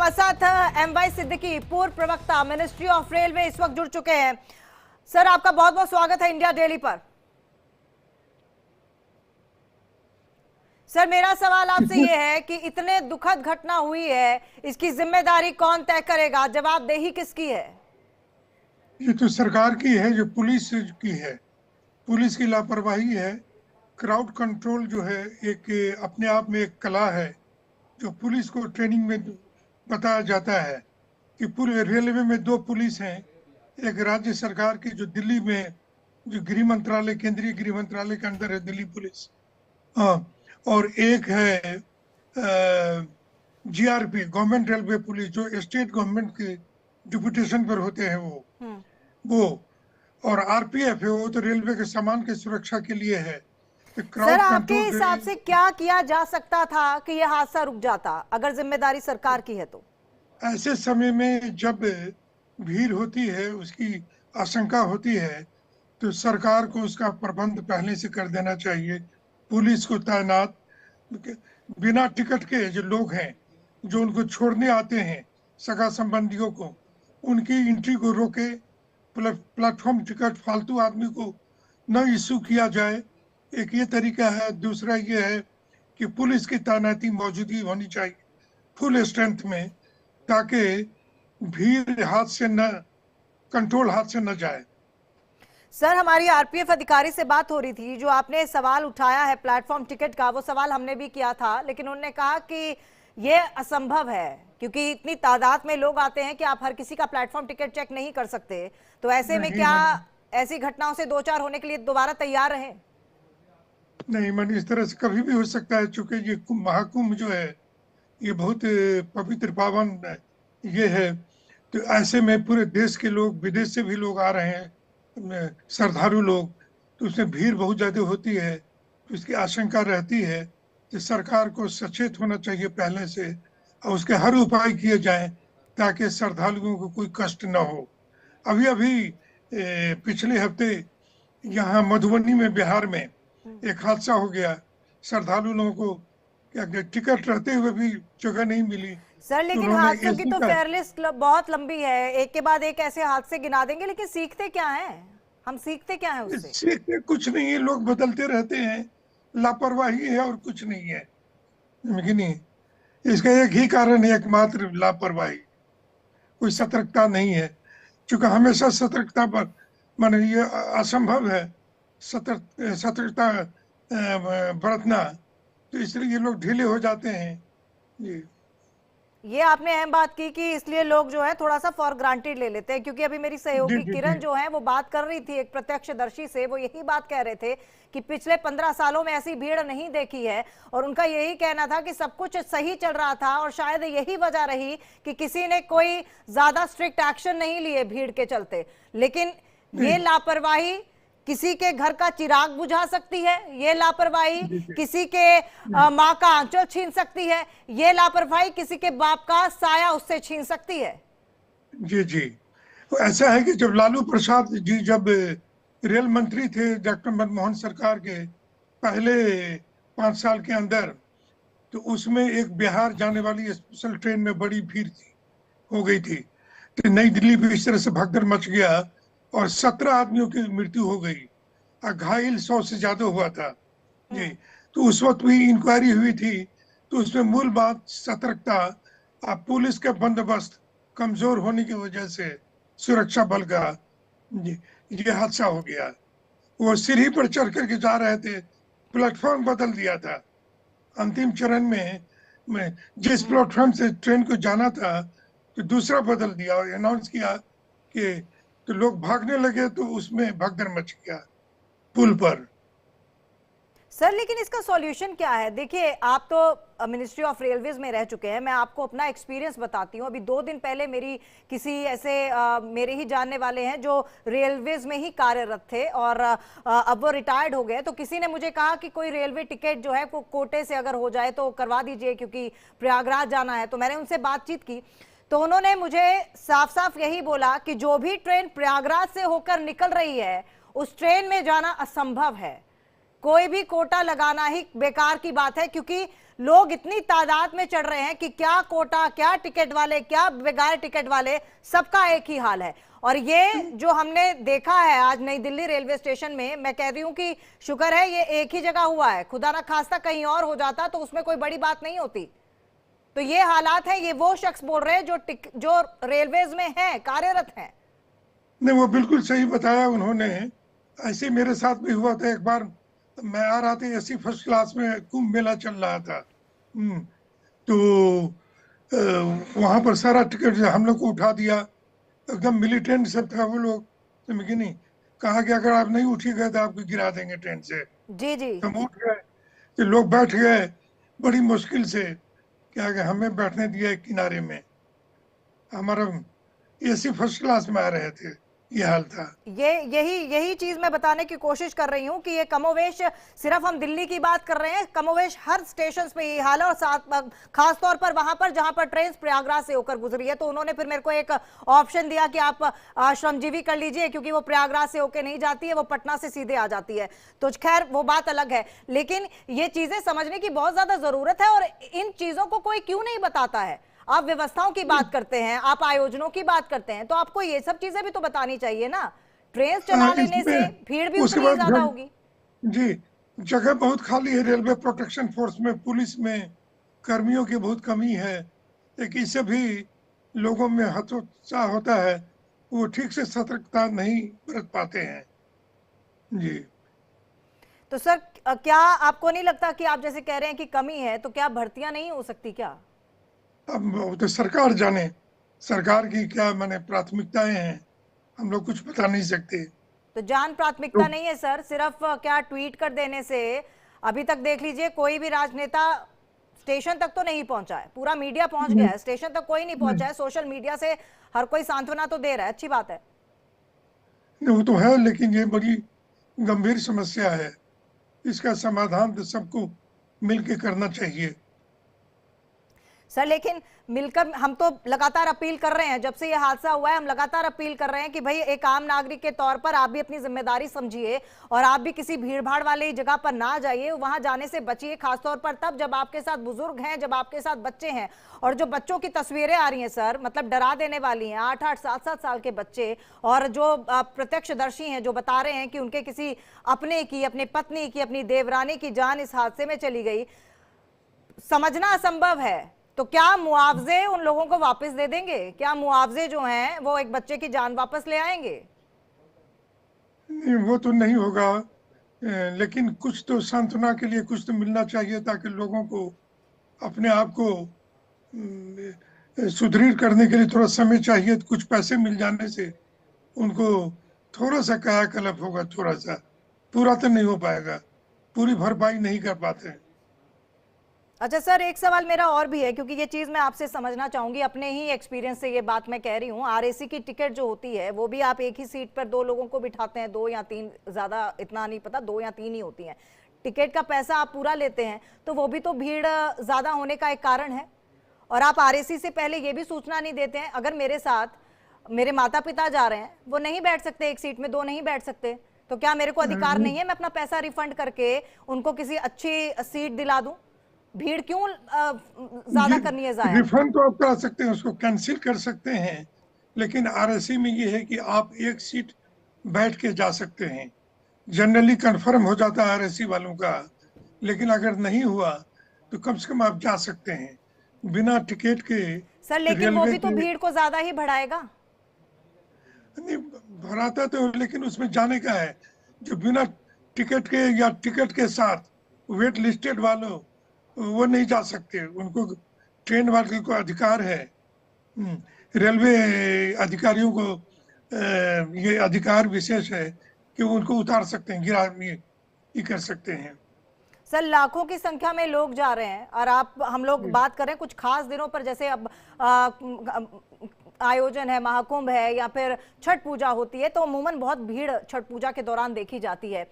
हमारे साथ MY सिद्दीकी, पूर्व प्रवक्ता मिनिस्ट्री ऑफ रेलवे, इस वक्त जुड़ चुके हैं। सर, आपका बहुत बहुत स्वागत है इंडिया डेली पर। सर, मेरा सवाल आपसे ये है कि इतने दुखद घटना हुई है, इसकी जिम्मेदारी कौन तय करेगा, जवाबदेही किसकी है? ये तो सरकार की है, जो पुलिस की है। पुलिस की लापरवाही है। क्राउड कंट्रोल जो है एक अपने आप में एक कला है, जो पुलिस को ट्रेनिंग में बताया जाता है कि पूरे रेलवे में दो पुलिस हैं। एक राज्य सरकार की जो दिल्ली में, जो गृह मंत्रालय, केंद्रीय गृह मंत्रालय के अंदर है दिल्ली पुलिस, हाँ, और एक है GRP, गवर्नमेंट रेलवे पुलिस, जो स्टेट गवर्नमेंट के डिप्यूटेशन पर होते हैं वो और RPF है, वो तो रेलवे के सामान की सुरक्षा के लिए है। तो सर, क्राउड आपके कंट्रोल हिसाब से क्या किया जा सकता था कि यह हादसा रुक जाता, अगर जिम्मेदारी सरकार की है तो? ऐसे समय में जब भीड़ होती है, उसकी आशंका होती है, तो सरकार को उसका प्रबंध पहले से कर देना चाहिए। पुलिस को तैनात, बिना टिकट के जो लोग हैं, जो उनको छोड़ने आते हैं, सगा संबंधियों को, उनकी एंट्री को रोके। प्लेटफॉर्म टिकट फालतू आदमी को न इशू किया जाए, एक ये तरीका है। दूसरा ये है कि पुलिस की तैनाती मौजूदगी होनी चाहिए फुल स्ट्रेंथ में, ताकि भीड़ हाथ से न, कंट्रोल हाथ से न जाए। सर, हमारी RPF अधिकारी से बात हो रही थी, जो आपने सवाल उठाया है प्लेटफॉर्म टिकट का, वो सवाल हमने भी किया था, लेकिन उन्होंने कहा कि ये असंभव है, क्योंकि इतनी तादाद में लोग आते हैं कि आप हर किसी का प्लेटफॉर्म टिकट चेक नहीं कर सकते। तो ऐसे में क्या ऐसी घटनाओं से दो चार होने के लिए दोबारा तैयार रहे? नहीं, मन इस तरह से कभी भी हो सकता है, चूंकि ये महाकुंभ जो है, ये बहुत पवित्र पावन ये है। तो ऐसे में पूरे देश के लोग, विदेश से भी लोग आ रहे हैं, श्रद्धालु लोग, तो उसमें भीड़ बहुत ज्यादा होती है। तो इसकी आशंका रहती है कि सरकार को सचेत होना चाहिए पहले से, और उसके हर उपाय किए जाएं ताकि श्रद्धालुओं को कोई कष्ट न हो। अभी अभी पिछले हफ्ते यहाँ मधुबनी में, बिहार में एक हादसा हो गया। श्रद्धालु लोगों को क्या टिकट रहते हुए भी जगह नहीं मिली। सर, लेकिन हादसों की तो फेयर लिस्ट बहुत लंबी है, एक के बाद एक ऐसे हादसे गिना देंगे, लेकिन सीखते क्या हैं? हम सीखते क्या हैं उससे? सीखते कुछ नहीं है, लोग बदलते रहते हैं। लापरवाही है और कुछ नहीं है, लेकिन इसका एक ही कारण है, एकमात्र लापरवाही। कोई सतर्कता नहीं है, क्योंकि हमेशा सतर्कता पर माने ये असंभव है सतर्कता बरतना, तो इसलिए ये लोग ढीले हो जाते हैं। ये आपने अहम बात की कि इसलिए लोग जो है थोड़ा सा फॉर ग्रांटेड ले लेते हैं, क्योंकि अभी मेरी सहयोगी किरण जो है वो बात कर रही थी एक प्रत्यक्षदर्शी से, वो यही बात कह रहे थे कि पिछले 15 सालों में ऐसी भीड़ नहीं देखी है, और उनका यही कहना था कि सब कुछ सही चल रहा था, और शायद यही वजह रही कि किसी ने कोई ज्यादा स्ट्रिक्ट एक्शन नहीं लिए भीड़ के चलते। लेकिन ये लापरवाही किसी के घर का चिराग बुझा सकती है, ये लापरवाही किसी के माँ का आंचल छीन सकती है, ये लापरवाही किसी के बाप का साया उससे छीन सकती है। जी जी, तो ऐसा है कि जब लालू प्रसाद जी जब रेल मंत्री थे डॉक्टर मनमोहन सरकार के पहले 5 साल के अंदर, तो उसमें एक बिहार जाने वाली स्पेशल ट्रेन में बड़ी भीड़ हो गई थी। तो नई दिल्ली में इस तरह से भगदड़ मच गया और 17 आदमियों की मृत्यु हो गई और घायल 100 से ज्यादा हुआ था जी। तो उस वक्त भी इंक्वायरी हुई थी, तो उसमें मूल बात सतर्कता, पुलिस का बंदोबस्त कमजोर होने की वजह से सुरक्षा बल का ये हादसा हो गया। वो सीढ़ी पर चढ़ करके जा रहे थे, प्लेटफॉर्म बदल दिया था अंतिम चरण में जिस प्लेटफॉर्म से ट्रेन को जाना था, तो दूसरा बदल दिया और अनाउंस किया कि, तो लोग भागने लगे, तो उसमें भगदड़ मच गया पुल पर। सर, लेकिन इसका सॉल्यूशन क्या है? देखिए, आप तो मिनिस्ट्री ऑफ रेलवेज में रह चुके हैं, मैं आपको अपना एक्सपीरियंस बताती हूँ। अभी 2 दिन पहले मेरी किसी ऐसे मेरे ही जानने वाले हैं जो रेलवेज में ही कार्यरत थे, और अब वो रिटायर्ड हो गए, तो किसी ने मुझे कहा कि कोई रेलवे टिकट जो है वो कोटे से अगर हो जाए तो करवा दीजिए, क्योंकि प्रयागराज जाना है। तो मैंने उनसे बातचीत की, तो उन्होंने मुझे साफ साफ यही बोला कि जो भी ट्रेन प्रयागराज से होकर निकल रही है, उस ट्रेन में जाना असंभव है, कोई भी कोटा लगाना ही बेकार की बात है, क्योंकि लोग इतनी तादाद में चढ़ रहे हैं कि क्या कोटा, क्या टिकट वाले, क्या बगैर टिकट वाले, सबका एक ही हाल है। और ये जो हमने देखा है आज नई दिल्ली रेलवे स्टेशन में, मैं कह रही हूं कि शुक्र है ये एक ही जगह हुआ है, खुदा ना खास्ता कहीं और हो जाता तो उसमें कोई बड़ी बात नहीं होती। तो ये हालात है, ये वो शख्स बोल रहे हैं जो रेलवेज में हैं, कार्यरत हैं। नहीं, वो बिल्कुल सही बताया उन्होंने। ऐसे मेरे साथ भी हुआ था एक बार। मैं आ रहा था एसी फर्स्ट क्लास में, कुंभ मेला चल रहा था। तो वहां पर सारा टिकट हम लोग को उठा दिया, एकदम मिलिटेंट सब था वो लोग। समझे नहीं, कहा कि अगर आप नहीं उठिएगा तो आपको गिरा देंगे ट्रेन से। जी जी। हम उठ गए, तो लोग बैठ गए बड़ी मुश्किल से। क्या कि हमें बैठने दिया एक किनारे में, हमारा एसी फर्स्ट क्लास में आ रहे थे, ये हाल था। यही चीज मैं बताने की कोशिश कर रही हूं कि ये कमोवेश, सिर्फ हम दिल्ली की बात कर रहे हैं, कमोवेश हर स्टेशन पे ये हाल है। और साथ खास तौर पर वहां पर जहां पर ट्रेन प्रयागराज से होकर गुजरी है, तो उन्होंने फिर मेरे को एक ऑप्शन दिया कि आप श्रमजीवी कर लीजिए, क्योंकि वो प्रयागराज से होकर नहीं जाती है, वो पटना से सीधे आ जाती है। तो खैर वो बात अलग है, लेकिन ये चीजें समझने की बहुत ज्यादा जरूरत है। और इन चीजों को कोई क्यों नहीं बताता है? आप व्यवस्थाओं की बात करते हैं, आप आयोजनों की बात करते हैं, तो आपको ये सब चीजें भी तो बतानी चाहिए ना। ट्रेन चला लेने से भीड़ भी उसके उतनी ही बाद ज्यादा होगी। जी, जगह बहुत खाली है रेलवे प्रोटेक्शन फोर्स में, पुलिस में कर्मियों की बहुत कमी है। एक इससे भी लोगों में हतोत्साह होता है, वो ठीक से सतर्कता नहीं बरत पाते हैं। जी। तो सर क्या आपको नहीं लगता कि आप जैसे कह रहे हैं कि कमी है, तो क्या भर्तियां नहीं हो सकती क्या? अब वो तो सरकार जाने, सरकार की क्या माने प्राथमिकताएं हैं, हम लोग कुछ बता नहीं सकते। तो जान प्राथमिकता तो नहीं है सर, सिर्फ क्या ट्वीट कर देने से? अभी तक देख लीजिए, कोई भी राजनेता स्टेशन तक तो नहीं पहुंचा है, पूरा मीडिया पहुंच गया है, स्टेशन तक कोई नहीं पहुंचा है। सोशल मीडिया से हर कोई सांत्वना तो दे रहा है, अच्छी बात है। वो तो है, लेकिन ये बड़ी गंभीर समस्या है, इसका समाधान तो सबको मिलके करना चाहिए। सर लेकिन मिलकर हम तो लगातार अपील कर रहे हैं, जब से ये हादसा हुआ है हम लगातार अपील कर रहे हैं कि भाई एक आम नागरिक के तौर पर आप भी अपनी जिम्मेदारी समझिए और आप भी किसी भीड़भाड़ वाली जगह पर ना जाइए, वहां जाने से बचिए, खासतौर पर तब जब आपके साथ बुजुर्ग हैं, जब आपके साथ बच्चे हैं। और जो बच्चों की तस्वीरें आ रही हैं सर, मतलब डरा देने वाली हैं, 8-8 7-7 साल के बच्चे, और जो प्रत्यक्षदर्शी हैं जो बता रहे हैं कि उनके किसी अपने की, अपनी पत्नी की, अपनी देवरानी की जान इस हादसे में चली गई, समझना असंभव है। तो क्या मुआवजे उन लोगों को वापस दे देंगे? क्या मुआवजे जो हैं वो एक बच्चे की जान वापस ले आएंगे? नहीं, वो तो नहीं होगा, लेकिन कुछ तो सांत्वना के लिए कुछ तो मिलना चाहिए, ताकि लोगों को अपने आप को सुदृढ़ करने के लिए थोड़ा समय चाहिए। तो कुछ पैसे मिल जाने से उनको थोड़ा सा कायाकल्प होगा, थोड़ा सा, पूरा तो नहीं हो पाएगा, पूरी भरपाई नहीं कर पाते हैं। अच्छा सर, एक सवाल मेरा और भी है, क्योंकि ये चीज मैं आपसे समझना चाहूंगी, अपने ही एक्सपीरियंस से ये बात मैं कह रही हूँ। आरएसी की टिकट जो होती है वो भी आप एक ही सीट पर 2 लोगों को बिठाते हैं, 2 या 3, ज्यादा इतना नहीं पता, 2 या 3 ही होती हैं। टिकट का पैसा आप पूरा लेते हैं, तो वो भी तो भीड़ ज्यादा होने का एक कारण है। और आप आरएसी से पहले ये भी सूचना नहीं देते हैं, अगर मेरे साथ मेरे माता पिता जा रहे हैं, वो नहीं बैठ सकते एक सीट में, 2 नहीं बैठ सकते, तो क्या मेरे को अधिकार नहीं है मैं अपना पैसा रिफंड करके उनको किसी अच्छी सीट दिला दूं? भीड़ क्यों ज्यादा करनी है जाया? रिफंड तो आप करा सकते हैं, उसको कैंसिल कर सकते हैं, लेकिन आरएसी में ये है कि आप एक सीट बैठ के जा सकते हैं। जनरली कंफर्म हो जाता है आरएसी वालों का, लेकिन अगर नहीं हुआ तो कम से कम आप जा सकते हैं बिना टिकट के। सर लेकिन वो रेलवे भी तो के भीड़ को ज्यादा ही बढ़ाएगा। नहीं भराता तो, लेकिन उसमें जाने का है, जो बिना टिकट के या टिकट के साथ वेट लिस्टेड वालों, वो नहीं जा सकते, उनको ट्रेन वाले को अधिकार है। रेलवे अधिकारियों को ये अधिकार विशेष है कि उनको उतार सकते हैं, गिरा ये कर सकते हैं। सर लाखों की संख्या में लोग जा रहे हैं, और हम लोग बात करें कुछ खास दिनों पर, जैसे अब आयोजन है, महाकुंभ है, या फिर छठ पूजा होती है, तो अमूमन बहुत भीड़ छठ पूजा के दौरान देखी जाती है।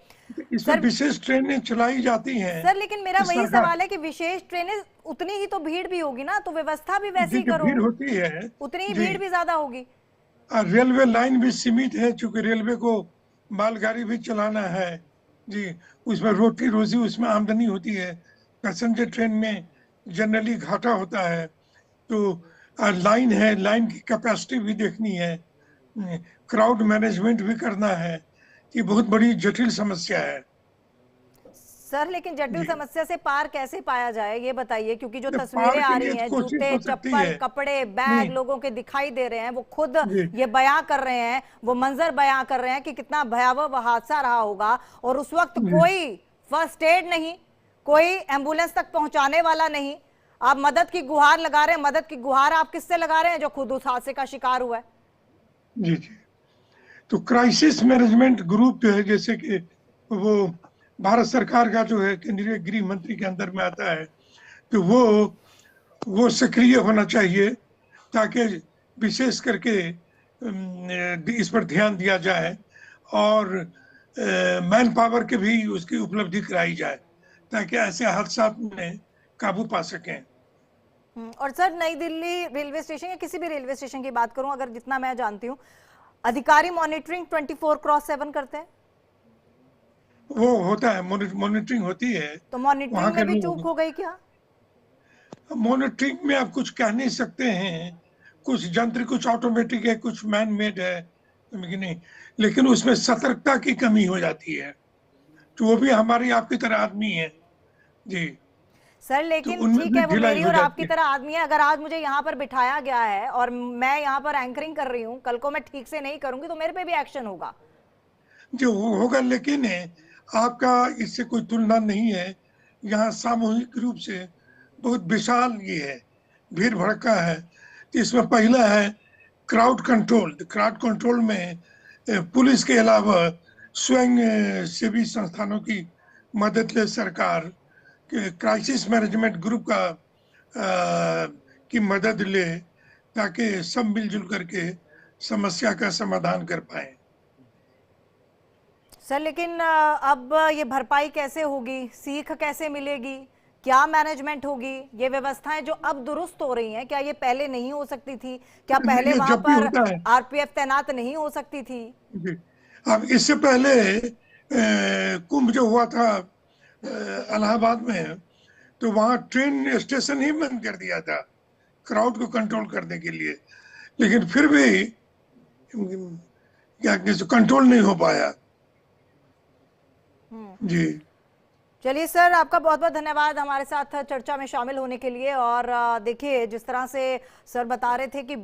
इसमें विशेष ट्रेनें चलाई जाती हैं। सर लेकिन मेरा वही सवाल है कि विशेष ट्रेनें, उतनी ही तो भीड़ भी होगी ना, तो व्यवस्था भी वैसी करो, भीड़ होती है, उतनी ही भीड़ भी ज्यादा होगी। रेलवे लाइन भी सीमित है, चूंकि रेलवे को मालगाड़ी भी चलाना है जी, उसमें रोटी रोजी उसमें आमदनी होती है। पैसेंजर ट्रेन में जनरली घाटा होता है। तो लाइन है, लाइन की कैपेसिटी भी देखनी है, क्राउड मैनेजमेंट भी करना है। ये बहुत बड़ी जटिल समस्या है। सर लेकिन जटिल जी, समस्या से पार कैसे पाया जाए ये बताइए, क्योंकि जो तो तस्वीरें पार आ के लिए रही तो हैं, कोशिश जूते हो सकती चप्पल है। कपड़े बैग नहीं, लोगों के दिखाई दे रहे हैं, वो खुद जी, ये बयां कर रहे हैं, वो मंजर बयां कर रहे हैं कि कितना भयावह वह हादसा रहा होगा। और उस वक्त जी, कोई फर्स्ट एड नहीं, कोई एम्बुलेंस तक पहुंचाने वाला नहीं। आप मदद की गुहार लगा रहे हैं, मदद की गुहार आप किससे लगा रहे हैं? जो खुद उस हादसे का शिकार हुआ है। जी, जी। तो क्राइसिस मैनेजमेंट ग्रुप जो है, जैसे कि वो भारत सरकार का जो है केंद्रीय गृह मंत्री के अंदर में आता है, तो वो सक्रिय होना चाहिए, ताकि विशेष करके इस पर ध्यान दिया जाए, और मैन पावर के भी उसकी उपलब्धि कराई जाए, ताकि ऐसे हादसा में काबू पा सकें। और सर नई दिल्ली रेलवे स्टेशन या किसी भी रेलवे स्टेशन की बात करूं, अगर जितना मैं जानती हूं, अधिकारी मॉनिटरिंग 24/7 करते हैं। वो होता है, मॉनिटरिंग होती है तो वहां मॉनिटरिंग के में भी चूक लोग। हो गई क्या? मॉनिटरिंग में आप कुछ कह नहीं सकते हैं, कुछ यंत्र, कुछ ऑटोमेटिक है, कुछ मैन मेड है, कि नहीं, लेकिन उसमें सतर्कता की कमी हो जाती है। तो वो भी हमारी आपकी तरह आदमी है। जी। सर तो लेकिन उनमें ठीक भी है, वो ढिलाई मेरी हो और जाती आपकी है। तरह आदमी है। अगर आज मुझे यहाँ पर बिठाया गया है और मैं यहाँ पर एंकरिंग कर रही हूँ, कल को मैं ठीक से नहीं करूंगी तो मेरे पे भी एक्शन होगा। जो होगा, लेकिन आपका इससे कोई तुलना नहीं है। यहाँ सामूहिक रूप से बहुत विशाल ये है, भीड़ भड़का है। तो इसमें पहला है क्राउड कंट्रोल। क्राउड कंट्रोल में पुलिस के अलावा स्वयं सेवी संस्थानों की मदद ले सरकार, क्राइसिस मैनेजमेंट ग्रुप का की मदद ले, ताकि सब मिलजुल करके समस्या का समाधान कर पाए। सर लेकिन अब ये भरपाई कैसे होगी, सीख कैसे मिलेगी, क्या मैनेजमेंट होगी? ये व्यवस्थाएं जो अब दुरुस्त हो रही हैं, क्या ये पहले नहीं हो सकती थी? क्या पहले ये वहां जब भी पर होता है। आरपीएफ तैनात नहीं हो सकती थी? जी। अब इससे पहले कुंभ जो हुआ था इलाहाबाद में, तो वहां ट्रेन स्टेशन ही बंद कर दिया था क्राउड को कंट्रोल करने के लिए, लेकिन फिर भी क्या कंट्रोल नहीं हो पाया। जी, चलिए सर, आपका बहुत बहुत धन्यवाद हमारे साथ चर्चा में शामिल होने के लिए। और देखिए, जिस तरह से सर बता रहे थे कि